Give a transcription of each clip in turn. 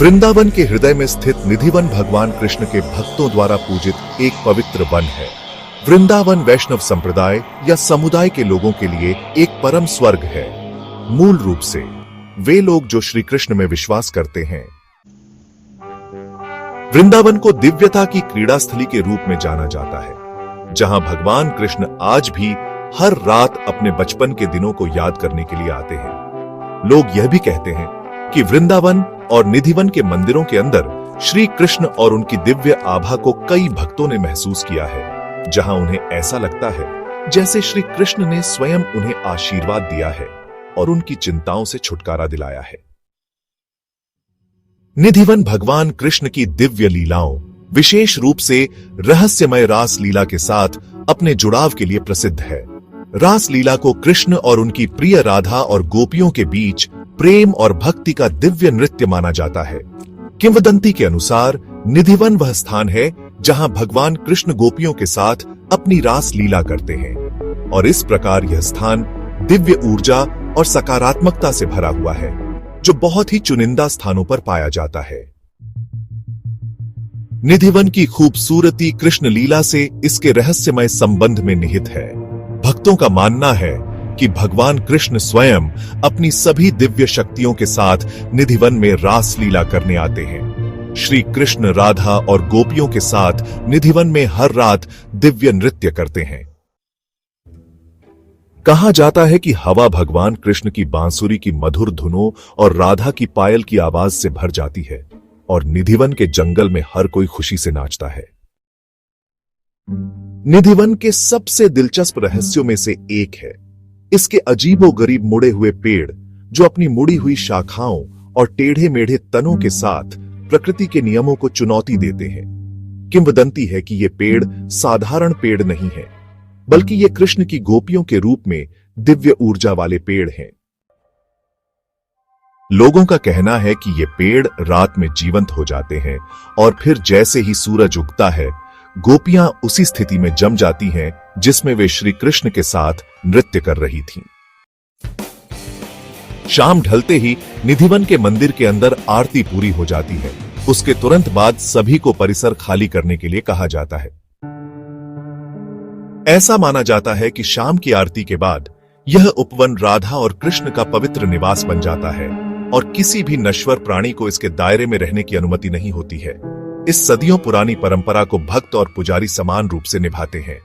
वृंदावन के हृदय में स्थित निधिवन भगवान कृष्ण के भक्तों द्वारा पूजित एक पवित्र वन है। वृंदावन वैष्णव संप्रदाय या समुदाय के लोगों के लिए एक परम स्वर्ग है। मूल रूप से वे लोग जो श्री कृष्ण में विश्वास करते हैं। वृंदावन को दिव्यता की क्रीड़ा स्थली के रूप में जाना जाता है, जहां भगवान कृष्ण आज भी हर रात अपने बचपन के दिनों को याद करने के लिए आते हैं। लोग यह भी कहते हैं कि वृंदावन और निधिवन के मंदिरों के अंदर श्री कृष्ण और उनकी दिव्य आभा को कई भक्तों ने महसूस किया है, जहां उन्हें ऐसा लगता है जैसे श्री कृष्ण ने स्वयं उन्हें आशीर्वाद दिया है और उनकी चिंताओं से छुटकारा दिलाया है। निधिवन भगवान कृष्ण की दिव्य लीलाओं, विशेष रूप से रहस्यमय रास लीला के साथ अपने जुड़ाव के लिए प्रसिद्ध है। रास लीला को कृष्ण और उनकी प्रिय राधा और गोपियों के बीच प्रेम और भक्ति का दिव्य नृत्य माना जाता है। किंवदंती के अनुसार निधिवन वह स्थान है जहां भगवान कृष्ण गोपियों के साथ अपनी रास लीला करते हैं, और इस प्रकार यह स्थान दिव्य ऊर्जा और सकारात्मकता से भरा हुआ है, जो बहुत ही चुनिंदा स्थानों पर पाया जाता है। निधिवन की खूबसूरती कृष्ण लीला से इसके रहस्यमय संबंध में निहित है। भक्तों का मानना है कि भगवान कृष्ण स्वयं अपनी सभी दिव्य शक्तियों के साथ निधिवन में रास लीला करने आते हैं। श्री कृष्ण राधा और गोपियों के साथ निधिवन में हर रात दिव्य नृत्य करते हैं। कहा जाता है कि हवा भगवान कृष्ण की बांसुरी की मधुर धुनों और राधा की पायल की आवाज से भर जाती है, और निधिवन के जंगल में हर कोई खुशी से नाचता है। निधिवन के सबसे दिलचस्प रहस्यों में से एक है इसके अजीबोगरीब मुड़े हुए पेड़, जो अपनी मुड़ी हुई शाखाओं और टेढ़े मेढ़े तनों के साथ प्रकृति के नियमों को चुनौती देते हैं। किंवदंती है कि ये पेड़ साधारण पेड़ नहीं है, बल्कि ये कृष्ण की गोपियों के रूप में दिव्य ऊर्जा वाले पेड़ हैं। लोगों का कहना है कि ये पेड़ रात में जीवंत हो जाते हैं, और फिर जैसे ही सूरज उगता है, गोपियां उसी स्थिति में जम जाती हैं जिसमें वे श्री कृष्ण के साथ नृत्य कर रही थीं। शाम ढलते ही निधिवन के मंदिर के अंदर आरती पूरी हो जाती है। उसके तुरंत बाद सभी को परिसर खाली करने के लिए कहा जाता है। ऐसा माना जाता है कि शाम की आरती के बाद यह उपवन राधा और कृष्ण का पवित्र निवास बन जाता है, और किसी भी नश्वर प्राणी को इसके दायरे में रहने की अनुमति नहीं होती है। इस सदियों पुरानी परंपरा को भक्त और पुजारी समान रूप से निभाते हैं।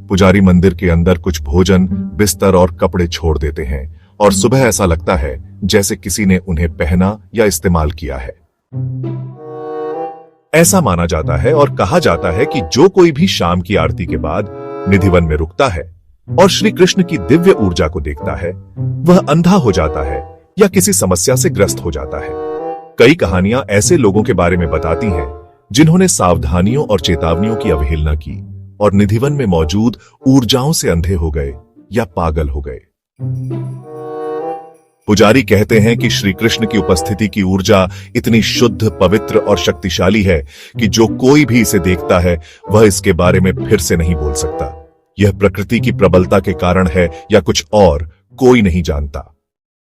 पुजारी मंदिर के अंदर कुछ भोजन, बिस्तर और कपड़े छोड़ देते हैं, और सुबह ऐसा लगता है जैसे किसी ने उन्हें पहना या इस्तेमाल किया है। ऐसा माना जाता है और कहा जाता है कि जो कोई भी शाम की आरती के बाद निधिवन में रुकता है और श्री कृष्ण की दिव्य ऊर्जा को देखता है, वह अंधा हो जाता है या किसी समस्या से ग्रस्त हो जाता है। कई कहानियां ऐसे लोगों के बारे में बताती हैं जिन्होंने सावधानियों और चेतावनियों की अवहेलना की और निधिवन में मौजूद ऊर्जाओं से अंधे हो गए या पागल हो गए। पुजारी कहते हैं कि श्री कृष्ण की उपस्थिति की ऊर्जा इतनी शुद्ध, पवित्र और शक्तिशाली है कि जो कोई भी इसे देखता है वह इसके बारे में फिर से नहीं बोल सकता। यह प्रकृति की प्रबलता के कारण है या कुछ और, कोई नहीं जानता।